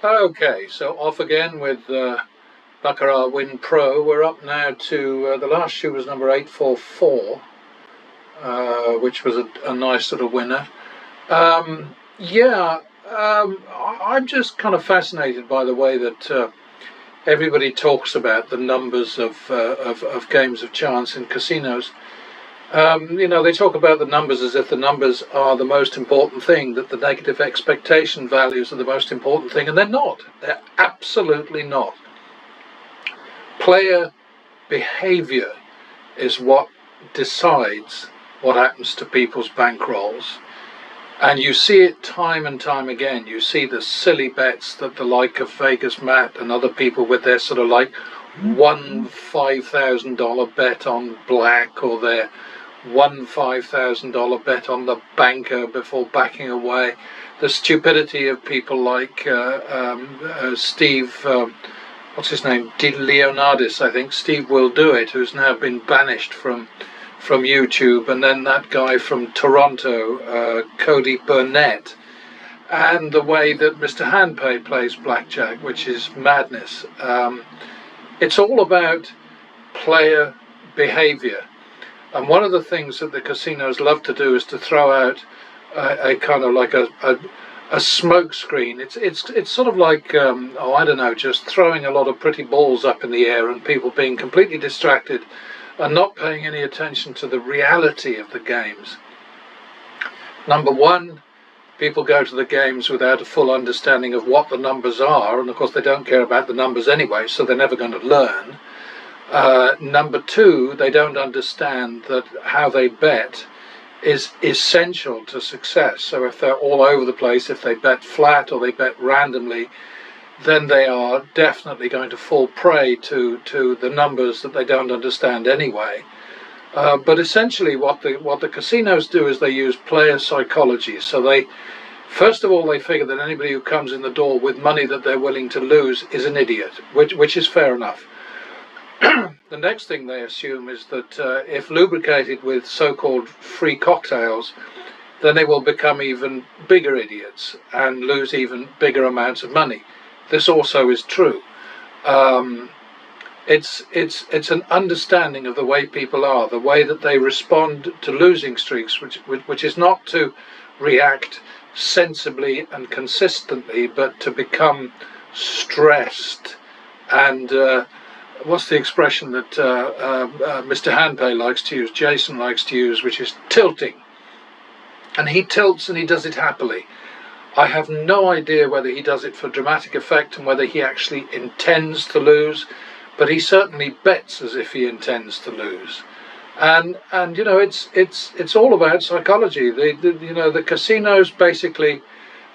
Okay, so off again with Baccarat Win Pro. We're up now to the last shoe was number 844, which was a nice sort of winner. I'm just kind of fascinated by the way that everybody talks about the numbers of games of chance in casinos. They talk about the numbers as if the numbers are the most important thing, that the negative expectation values are the most important thing, and they're not. They're absolutely not. Player behavior is what decides what happens to people's bankrolls. And you see it time and time again. You see the silly bets that the like of Vegas Matt and other people with their sort of like one $5,000 bet on black, or their one $5,000 bet on the banker before backing away. The stupidity of people like Steve, what's his name? De Leonardis, I think. Steve Will Do It, who's now been banished from YouTube, and then that guy from Toronto, Cody Burnett, and the way that Mr. Handpay plays blackjack, which is madness. It's all about player behavior. And one of the things that the casinos love to do is to throw out a kind of like a smoke screen. It's sort of like, just throwing a lot of pretty balls up in the air and people being completely distracted and not paying any attention to the reality of the games. Number one, people go to the games without a full understanding of what the numbers are, and of course they don't care about the numbers anyway, so they're never going to learn. Number two, they don't understand that how they bet is essential to success. So if they're all over the place, if they bet flat or they bet randomly, then they are definitely going to fall prey to the numbers that they don't understand anyway. But essentially what the casinos do is they use player psychology. So they, first of all, they figure that anybody who comes in the door with money that they're willing to lose is an idiot, which is fair enough. The next thing they assume is that if lubricated with so-called free cocktails, then they will become even bigger idiots and lose even bigger amounts of money. This also is true. It's an understanding of the way people are, the way that they respond to losing streaks, which is not to react sensibly and consistently, but to become stressed and what's the expression that Mr. Handpay likes to use, Jason likes to use, which is tilting. And he tilts and he does it happily. I have no idea whether he does it for dramatic effect and whether he actually intends to lose, but he certainly bets as if he intends to lose. And it's all about psychology. The casinos basically,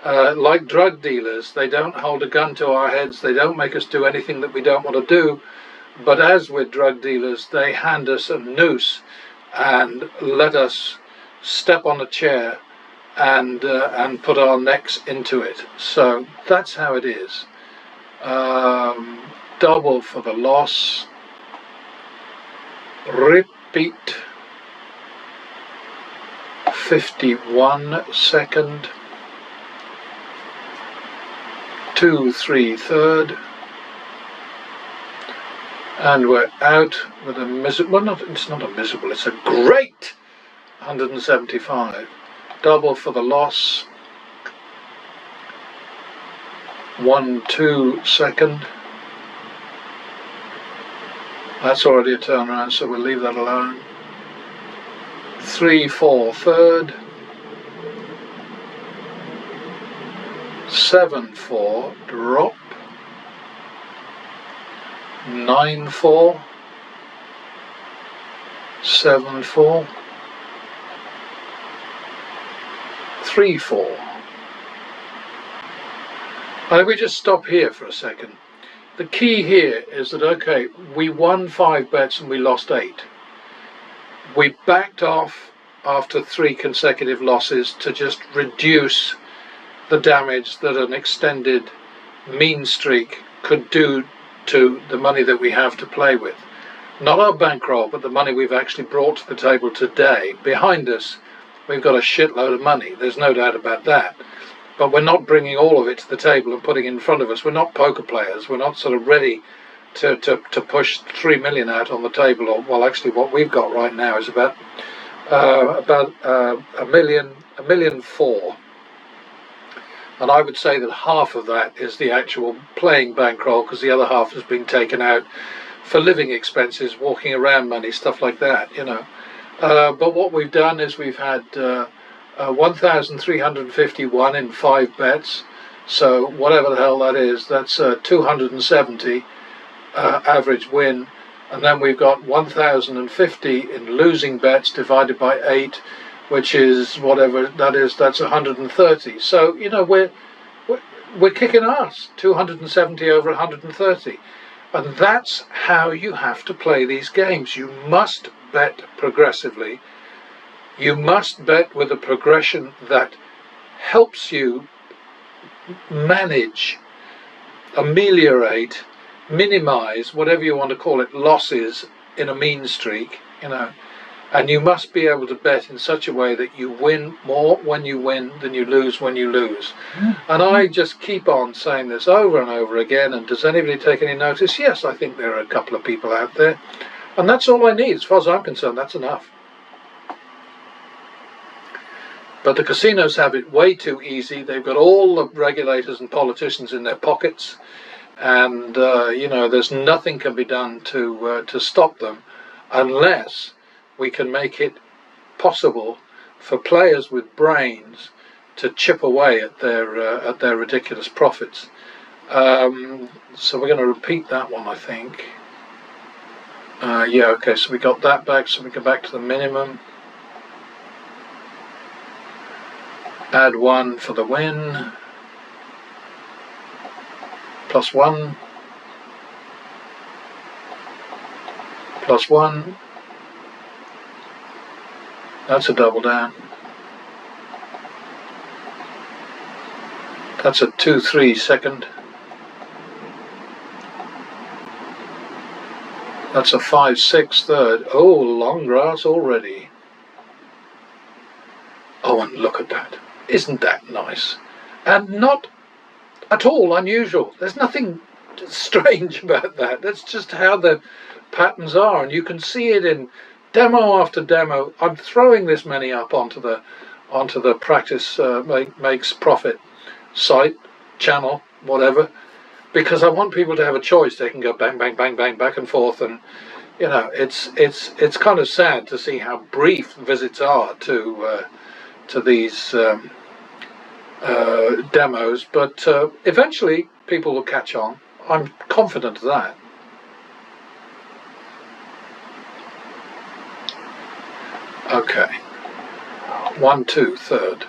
like drug dealers, they don't hold a gun to our heads. They don't make us do anything that we don't want to do. But as with drug dealers, they hand us a noose and let us step on a chair and put our necks into it. So that's how it is. Double for the loss. Repeat. 51 second. 2-3 third. And we're out with a miserable, it's not a miserable, it's a great 175. Double for the loss. 1-2 second. That's already a turnaround, so we'll leave that alone. 3-4 third. 7-4 drop. 9-4, 7-4, 3-4. And if we just stop here for a second, the key here is that, okay, we won 5 bets and we lost 8. We backed off after 3 consecutive losses to just reduce the damage that an extended mean streak could do to the money that we have to play with. Not our bankroll, but the money we've actually brought to the table today. Behind us, we've got a shitload of money. There's no doubt about that. but we're not bringing all of it to the table and putting it in front of us. We're not poker players. We're not sort of ready to push 3 million out on the table. Or, well, actually, what we've got right now is about a million four. And I would say that half of that is the actual playing bankroll, because the other half has been taken out for living expenses, walking around money, stuff like that, you know. But what we've done is we've had 1,351 in 5 bets. So whatever the hell that is, that's 270 average win. And then we've got 1,050 in losing bets divided by 8, which is whatever that is, that's 130. So, you know, we're kicking ass, 270 over 130. And that's how you have to play these games. You must bet progressively. You must bet with a progression that helps you manage, ameliorate, minimize, whatever you want to call it, losses in a mean streak, you know. And you must be able to bet in such a way that you win more when you win than you lose when you lose. And I just keep on saying this over and over again. And does anybody take any notice? Yes, I think there are a couple of people out there. And that's all I need. As far as I'm concerned, that's enough. But the casinos have it way too easy. They've got all the regulators and politicians in their pockets. And, you know, there's nothing can be done to stop them unless we can make it possible for players with brains to chip away at their ridiculous profits. So we're going to repeat that one, I think. Yeah, okay, so we got that back, so we go back to the minimum. Add 1 for the win. +1. +1. That's a double down. That's a 2-3 second. That's a 5-6 third. Oh, long grass already. Oh, and look at that. Isn't that nice? And not at all unusual. There's nothing strange about that. That's just how the patterns are, and you can see it in demo after demo. I'm throwing this many up onto the practice makes profit site, channel, whatever, because I want people to have a choice. They can go bang, bang, bang, bang, back and forth, and you know, it's kind of sad to see how brief visits are to these demos, but eventually people will catch on. I'm confident of that. Okay, 1-2 third,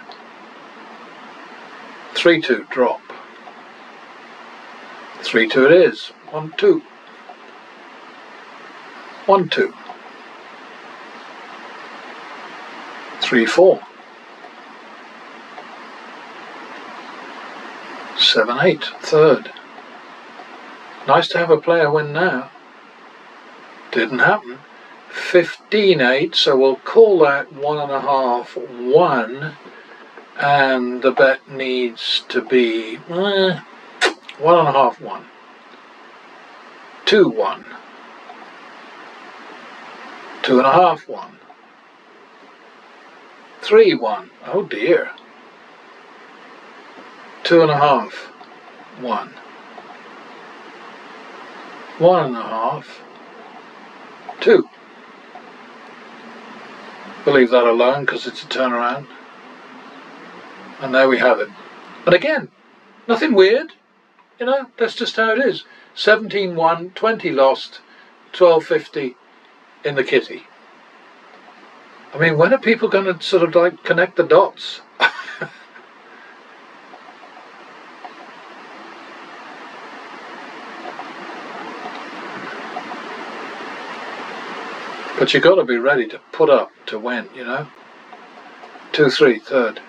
3-2 drop, 3-2 it is, 1-2, 1-2, 3-4, 7-8 third. Nice to have a player win now. Didn't happen. 15-8, so we'll call that 1.5 1, and the bet needs to be 1.5 1, 2 1, 2.5 1, 3 1. Oh dear. 2.5 1, 1.5 2. We'll leave that alone because it's a turnaround. And there we have it. And again, nothing weird, you know, that's just how it is. 17 won, 20 lost, 12.50 in the kitty. I mean, when are people going to sort of like connect the dots? But you've got to be ready to put up to win, you know. 2-3 third.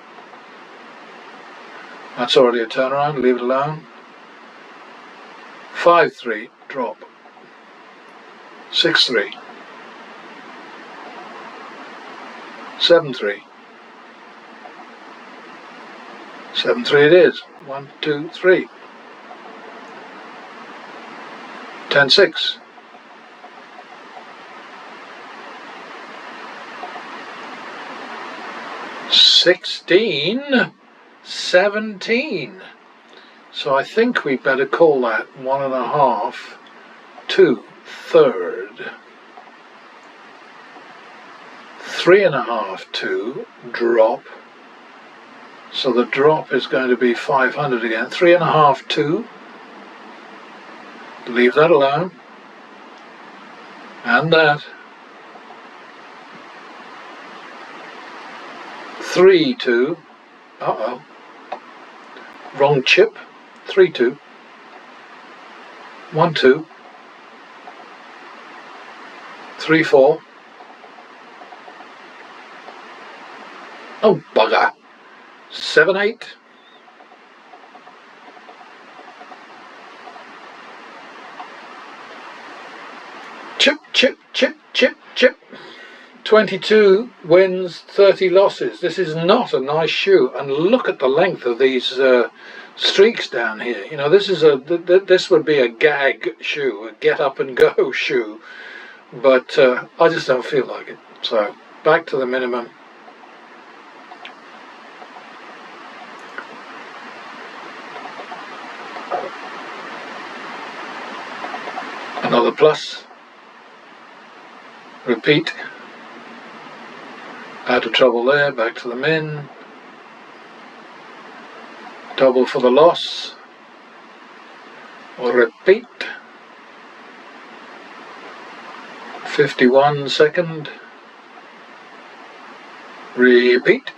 That's already a turnaround, leave it alone. 5-3 drop. 6-3. 7-3. 7-3 it is. 1, 2, 3. 10-6. 16, 17. So I think we better call that 1.5, 2, third. 3.5, 2, drop. So the drop is going to be 500 again. 3.5, 2. Leave that alone. And that. 3, 2. Uh-oh. Wrong chip. 3, 2. 1, 2. 3, 4. Oh, bugger. 7, 8. Chip, chip, chip, chip, chip. 22 wins, 30 losses. This is not a nice shoe, and look at the length of these streaks down here. You know, this is this would be a gag shoe, a get up and go shoe, but I just don't feel like it. So back to the minimum. Another plus. Repeat. Out of trouble there, back to the min. Double for the loss. Or repeat. 51 second. Repeat.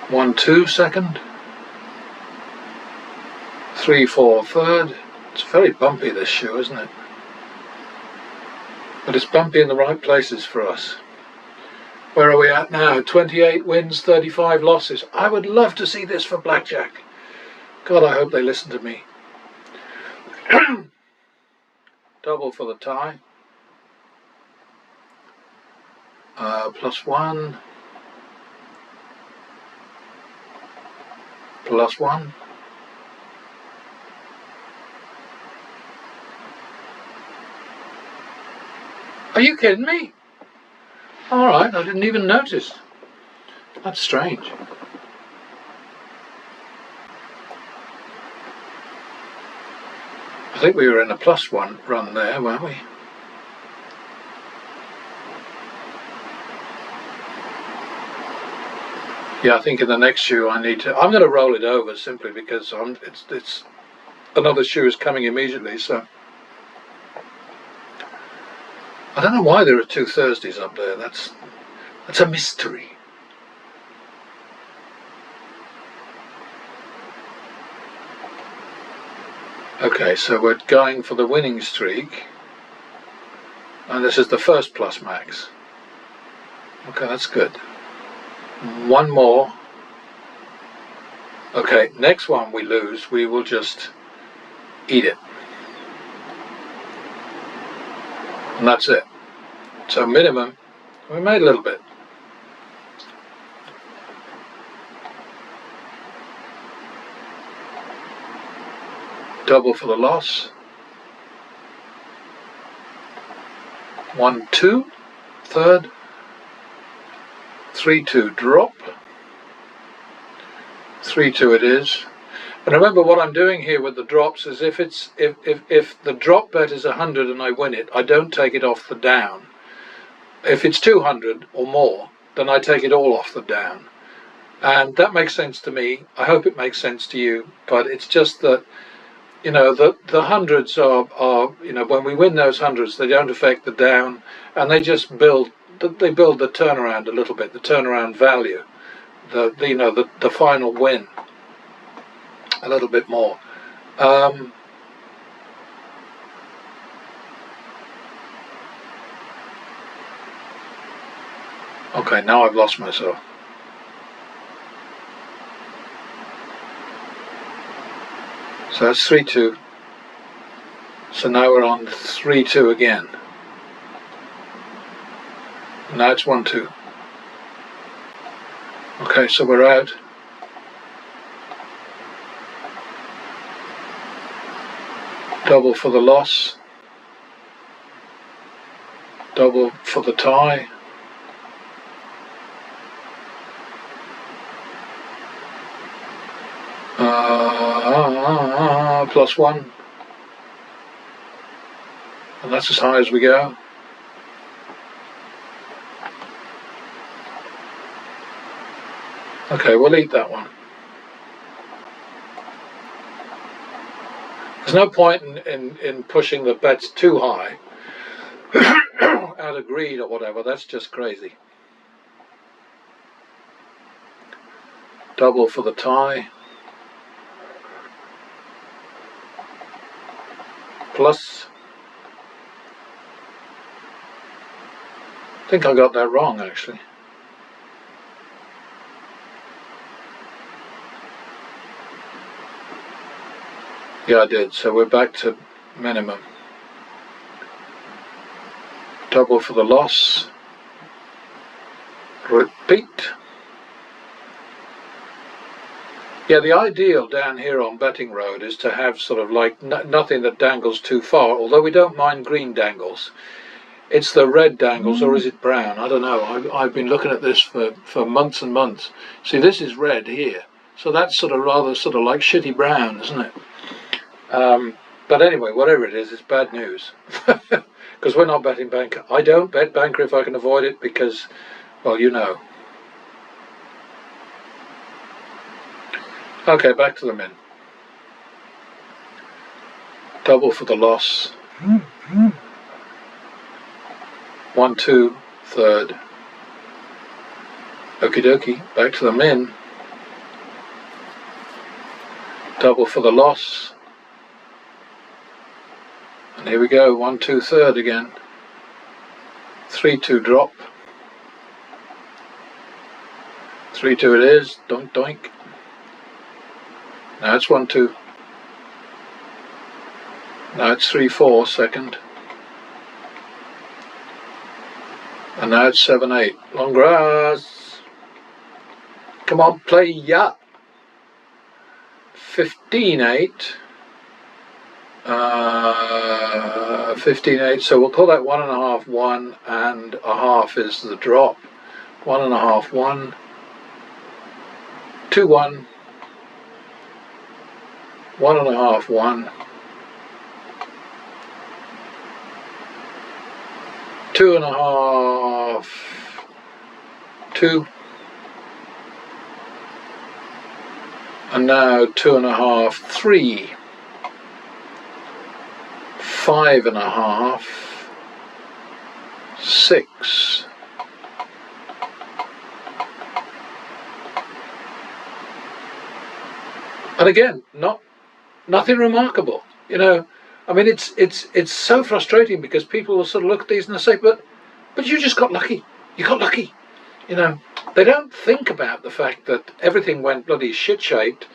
1, 2 second. 3, 4 third. It's very bumpy, this shoe, isn't it? But it's bumpy in the right places for us. Where are we at now? 28 wins, 35 losses. I would love to see this for blackjack. God, I hope they listen to me. Double for the tie. +1. +1. Are you kidding me? Alright, I didn't even notice. That's strange. I think we were in a +1 run there, weren't we? Yeah, I think in the next shoe I'm going to roll it over simply because it's another shoe is coming immediately, so. I don't know why there are 2 Thursdays up there. That's a mystery. Okay, so we're going for the winning streak, and this is the first plus max. Okay, that's good. One more. Okay, next one we lose, we will just eat it. And that's it. So minimum, we made a little bit. Double for the loss. 1, 2, third. 3, 2 drop. 3, 2 it is. And remember, what I'm doing here with the drops is if the drop bet is 100 and I win it, I don't take it off the down. If it's 200 or more, then I take it all off the down. And that makes sense to me. I hope it makes sense to you. But it's just that, you know, the hundreds are you know, when we win those hundreds, they don't affect the down, and they just build the turnaround a little bit, the turnaround value, the final win a little bit more. Okay, now I've lost myself. So that's 3, 2. So now we're on 3, 2 again. Now it's 1, 2. Okay, so we're out. Double for the loss. Double for the tie. +1. And that's as high as we go. Okay, we'll eat that one. There's no point in pushing the bets too high out of greed or whatever. That's just crazy. Double for the tie. Plus. I think I got that wrong, actually. Yeah, I did. So we're back to minimum. Double for the loss. Repeat. Yeah, the ideal down here on Betting Road is to have sort of like nothing that dangles too far, although we don't mind green dangles. It's the red dangles, or is it brown? I don't know. I've been looking at this for months and months. See, this is red here. So that's sort of rather sort of like shitty brown, isn't it? But anyway, whatever it is, it's bad news. Because we're not betting banker. I don't bet banker if I can avoid it because, well, you know. Okay, back to the min. Double for the loss. 1, 2, third. Okie dokie, back to the min. Double for the loss. And here we go, 1, 2, third again. 3, 2 drop. 3, 2 it is, doink doink. Now it's 1, 2. Now it's 3, 4 second. And now it's 7, 8. Long grass. Come on, play ya. 15, 8. 15, 8. So we'll call that 1.5, 1, and a half is the drop. 1.5, 1. 2, 1. 1.5, 1. 2.5, 2. And now 2.5, 3. 5.5, 6. And again, nothing remarkable, you know. I mean, it's so frustrating because people will sort of look at these and they say, but you just got lucky. You got lucky, you know. They don't think about the fact that everything went bloody shit-shaped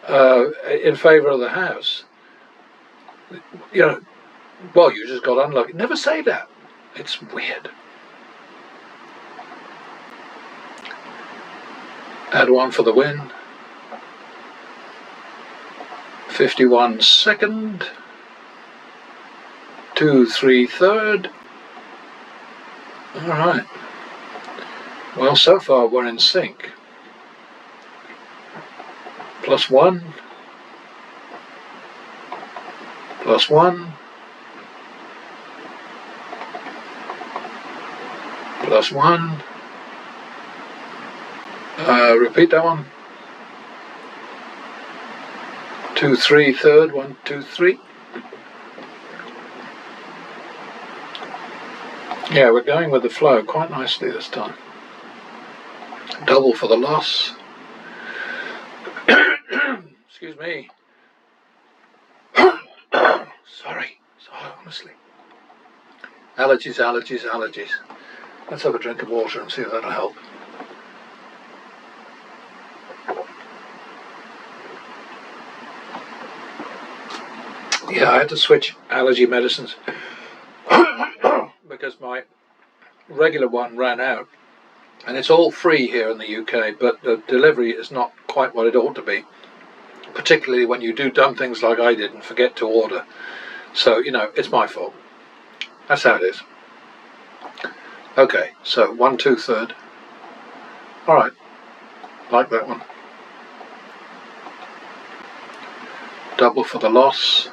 in favour of the house. You know, well, you just got unlucky. Never say that. It's weird. Add 1 for the win. 51 second. 2, 3 third. All right. Well, so far we're in sync. +1. +1. +1. Repeat that one. 2, 3 third. 1, 2, 3. Yeah, we're going with the flow quite nicely this time. Double for the loss. Excuse me. Sorry, honestly. Allergies, allergies, allergies. Let's have a drink of water and see if that'll help. Yeah, I had to switch allergy medicines because my regular one ran out. And it's all free here in the UK, but the delivery is not quite what it ought to be, particularly when you do dumb things like I did and forget to order. So, you know, it's my fault. That's how it is. Okay, so 1 2/3. Alright, like that one. Double for the loss.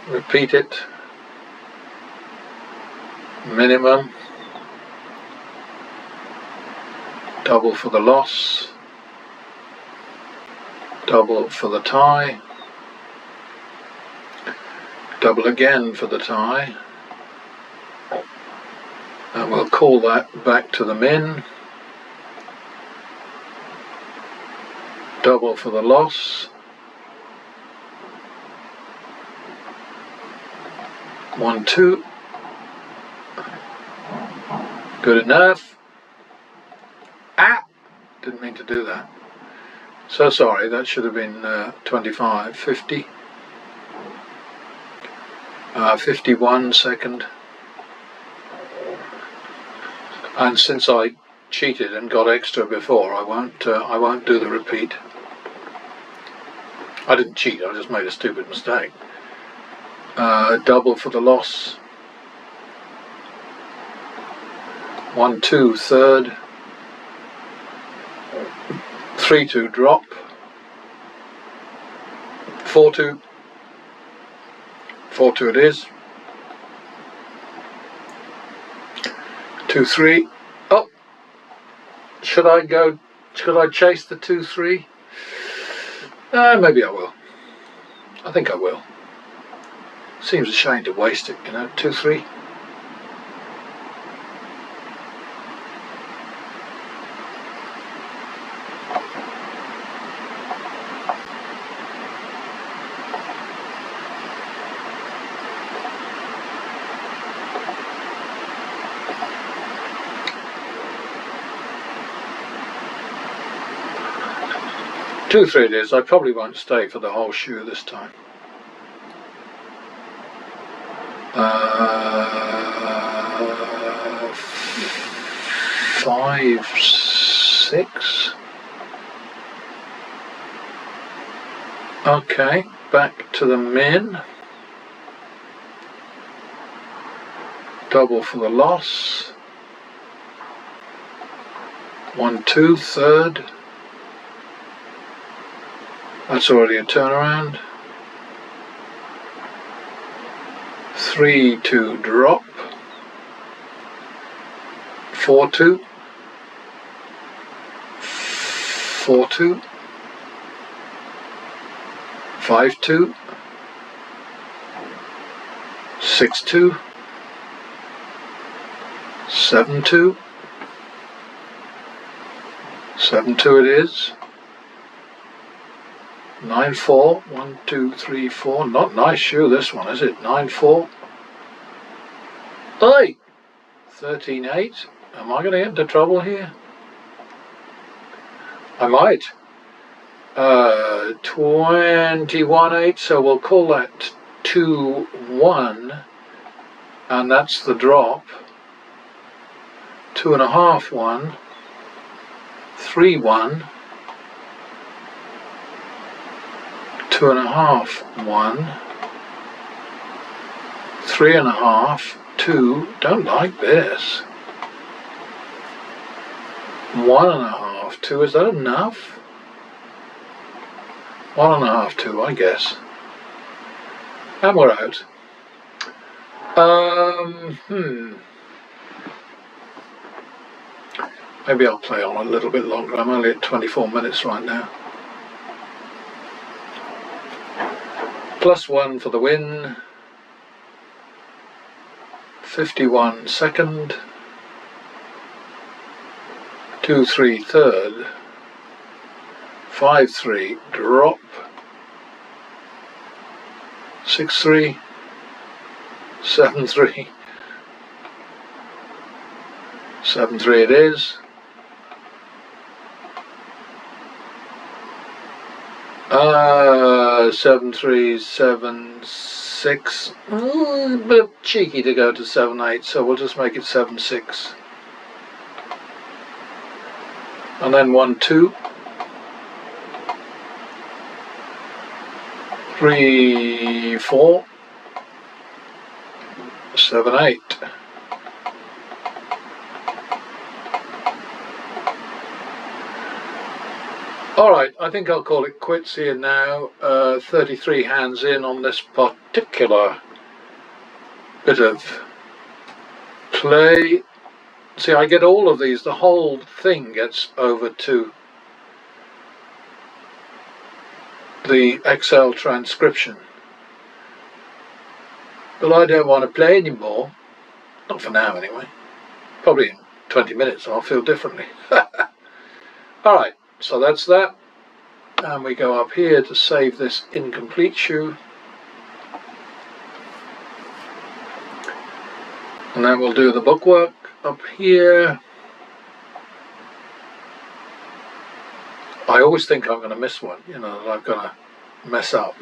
Repeat it. Minimum. Double for the loss. Double for the tie. Double again for the tie. And we'll call that back to the min. Double for the loss. 1 2. Good enough. Ah! Didn't mean to do that. So sorry, that should have been 25, 50. 51 second. And since I cheated and got extra before, I won't do the repeat. I didn't cheat, I just made a stupid mistake. Double for the loss. 1 2/3. 3 2 drop. 4 2. 4 2 it is. 2 3. Oh, should I chase the 2 3? Maybe I will. I think I will. Seems a shame to waste it, you know. 2 3. Two 3 it is. I probably won't stay for the whole shoe this time. 5 6. Okay, back to the min. Double for the loss. 1 2/3. That's already a turnaround. 3 2 drop. 4 2. 4 2. 5 2. 6 2. 7 2. 7 2 it is. 9 4. 1 2 3 4. Not nice shoe this one, is it? 9 4. Hey! 13 8. Am I going to get into trouble here? I might. 21 8. So we'll call that 2 1. And that's the drop. 2.5 1. 3 1. 2.5 1. 3.5 2. Don't like this. 1.5 2. Is that enough? 1.5 2, I guess. And we're out. Maybe I'll play on a little bit longer. I'm only at 24 minutes right now. +1 for the win. 51 second. 2 3 third. 5 3 drop. 6 3. 7 3. 7 3 it is. 7 3 7 6. A bit cheeky to go to 7 8, so we'll just make it 7 6. and then 1, 2, 3, 4, 7, 8. Alright, I think I'll call it quits here now. 33 hands in on this particular bit of play. See, I get all of these, the whole thing gets over to the Excel transcription. But I don't want to play anymore. Not for now anyway. Probably in 20 minutes I'll feel differently. Alright, so that's that. And we go up here to save this incomplete shoe. And then we'll do the bookwork up here. I always think I'm going to miss one, you know, that I'm going to mess up.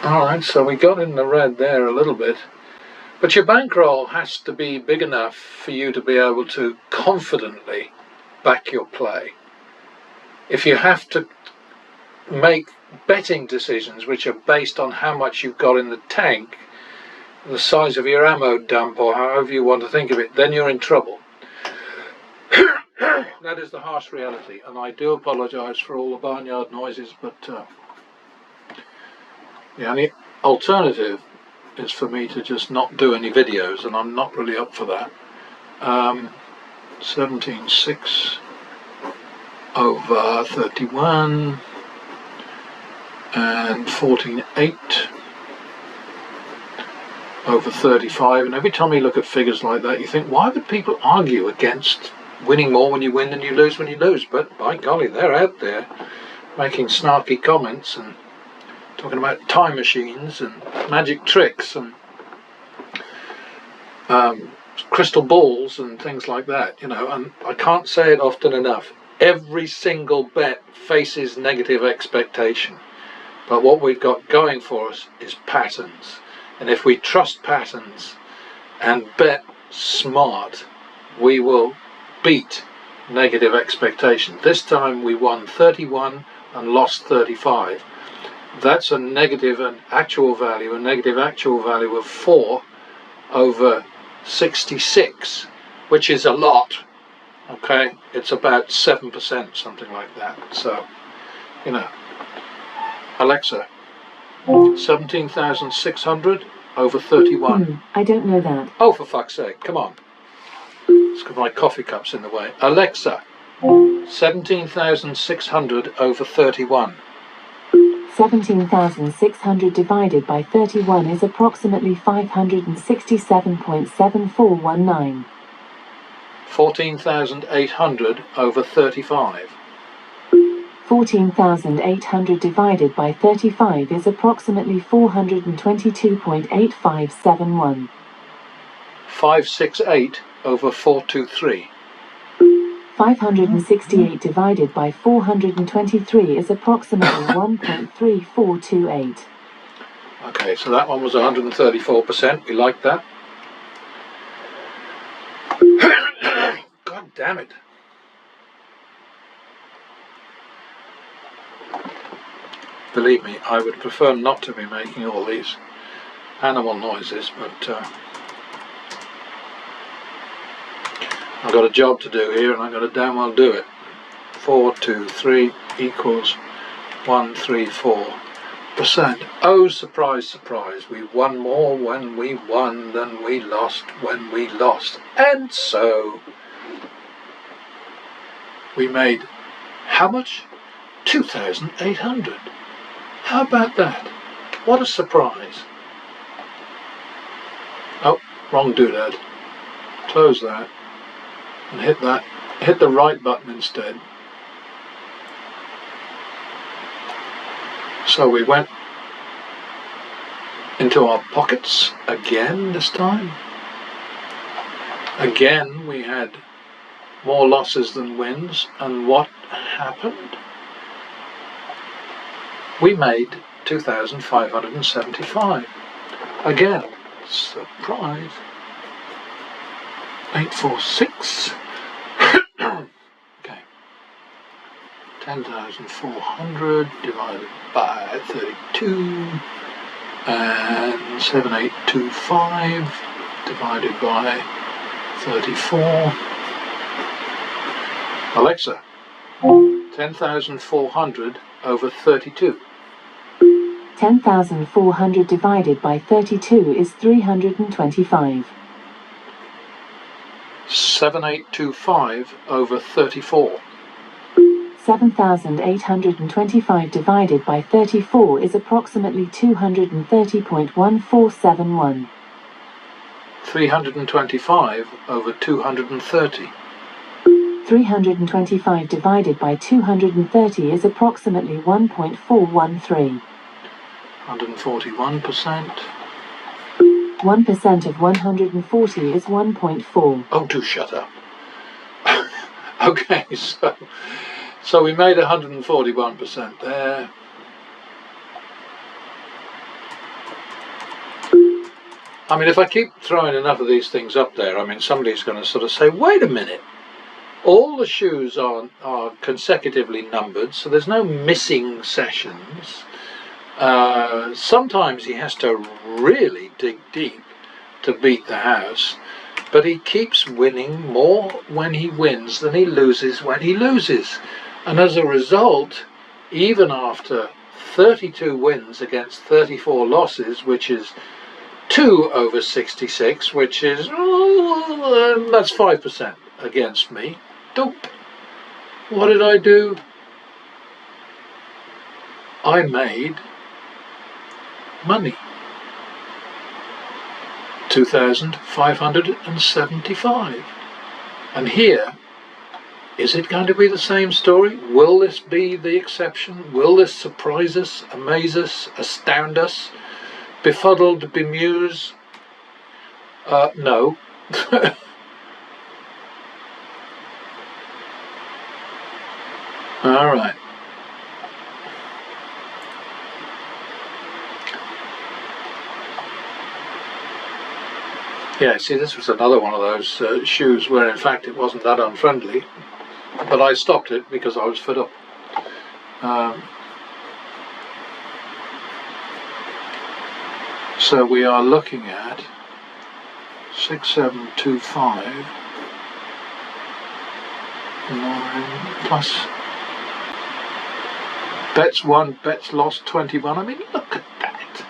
Alright, so we got in the red there a little bit. But your bankroll has to be big enough for you to be able to confidently back your play. If you have to make betting decisions which are based on how much you've got in the tank, the size of your ammo dump, or however you want to think of it, then you're in trouble. That is the harsh reality, and I do apologise for all the barnyard noises, but the only alternative is for me to just not do any videos, and I'm not really up for that. 17.6 over 31 and 14.8 over 35, and every time you look at figures like that you think, why would people argue against winning more when you win than you lose when you lose? But by golly, they're out there making snarky comments and talking about time machines and magic tricks and crystal balls and things like that, you know. And I can't say it often enough, every single bet faces negative expectation, but what we've got going for us is patterns. And if we trust patterns and bet smart, we will beat negative expectation. This time we won 31 and lost 35. That's a negative and actual value, a negative actual value of 4 over 66, which is a lot. Okay, it's about 7%, something like that. So, you know, Alexa, 17,600 over 31. I don't know that. Oh, for fuck's sake, come on. It's because my coffee cup's in the way. Alexa, 17,600 over 31. 17,600 divided by 31 is approximately 567.7419. 14,800 over 35. 14,800 divided by 35 is approximately 422.8571. 568 over 423. 568 divided by 423 is approximately 1.3428. Okay, so that one was 134%. We like that. God damn it. Believe me, I would prefer not to be making all these animal noises, but I've got a job to do here and I've got to damn well do it. 4, 2, 3 equals 134%. Oh, surprise, surprise, we won more when we won than we lost when we lost. And so we made how much? 2,800. How about that? What a surprise. Oh, wrong doodad. Close that and hit that. Hit the right button instead. So we went into our pockets again this time. Again we had more losses than wins, and what happened? We made 2,575. Again, surprise. 846. Okay. 10,400 divided by 32 and 7825 divided by 34. Alexa, 10,400 over 32. 10,400 divided by 32 is 325. 7825 over 34. 7,825 divided by 34 is approximately 230.1471. 325 over 230. 325 divided by 230 is approximately 1.413. 141%. 1% of 140 is 1.4. Oh, do shut up. Okay, so we made 141% there. I mean, if I keep throwing enough of these things up there, I mean, somebody's going to sort of say, wait a minute, all the shoes are consecutively numbered, so there's no missing sessions. Sometimes he has to really dig deep to beat the house, but he keeps winning more when he wins than he loses when he loses. And as a result, even after 32 wins against 34 losses, which is 2 over 66, which is, that's 5% against me. Dope. What did I do? I made money. 2,575. And here, is it going to be the same story? Will this be the exception? Will this surprise us, amaze us, astound us, befuddled, bemuse? No. All right. Yeah, see, this was another one of those shoes where in fact it wasn't that unfriendly, but I stopped it because I was fed up. So we are looking at 6725 9 plus bets won, bets lost 21. I mean, look at that.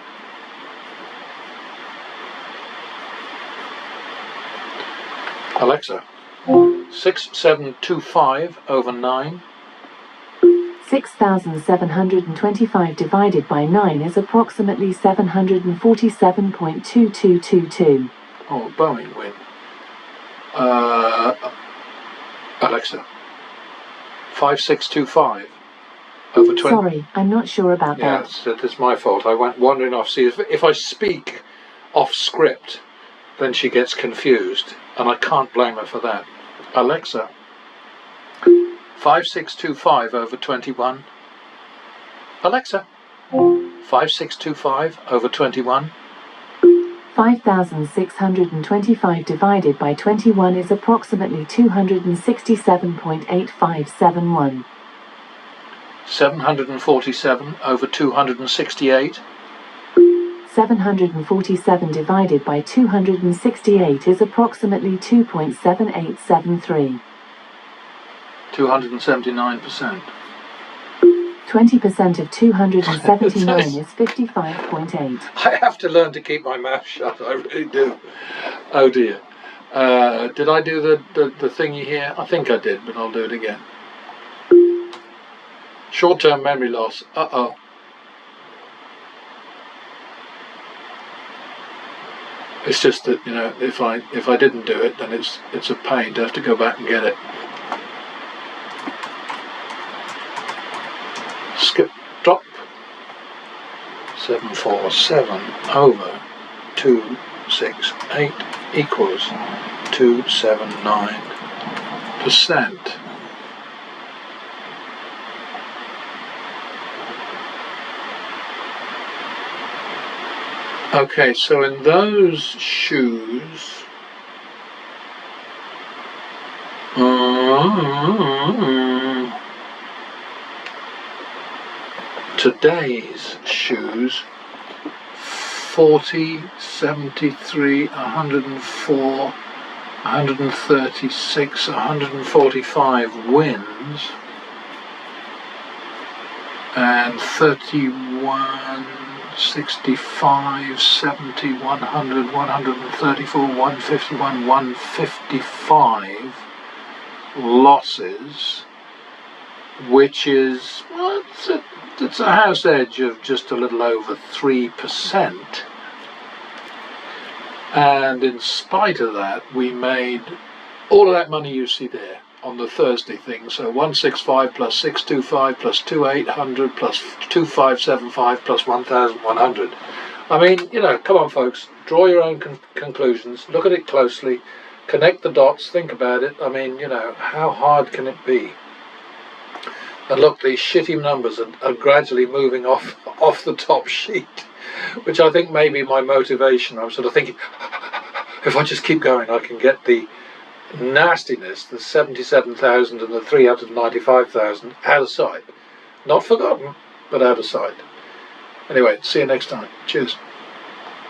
Alexa, 6725 over 9. 6,725 divided by 9 is approximately 747.2222. Oh, Boeing win. Alexa, 5625 over 20. Sorry, I'm not sure about that. Yeah, it's my fault. I went wandering off. See, if I speak off script, then she gets confused, and I can't blame her for that. Alexa, 5625 over 21. Alexa, 5625 over 21. 5,625 divided by 21 is approximately 267.8571. 747 over 268. 747 divided by 268 is approximately 2.7873. 279%. 20% of 279 is 55.8. I have to learn to keep my mouth shut, I really do. Oh dear. Did I do the thingy here? I think I did, but I'll do it again. Short-term memory loss. Uh-oh. It's just that, you know, if I didn't do it, then it's a pain to have to go back and get it. Skip, drop. 747 over 268 equals 279%. Okay, so in those shoes, Today's shoes: 40, 73, 104, 136, 145 wins, and 31, 65, 70, 100, 134, 151, 155 losses, which is, well, it's a house edge of just a little over 3%. And in spite of that, we made all of that money you see there on the Thursday thing. So 165 plus 625 plus 2800 plus 2575 plus 1100. I mean, you know, come on folks, draw your own conclusions, look at it closely, connect the dots, think about it. I mean, you know, how hard can it be? And look, these shitty numbers are gradually moving off the top sheet, which I think may be my motivation. I'm sort of thinking, if I just keep going, I can get the nastiness, the 77,000 and the 395,000 out of sight. Not forgotten, but out of sight. Anyway, see you next time. Cheers.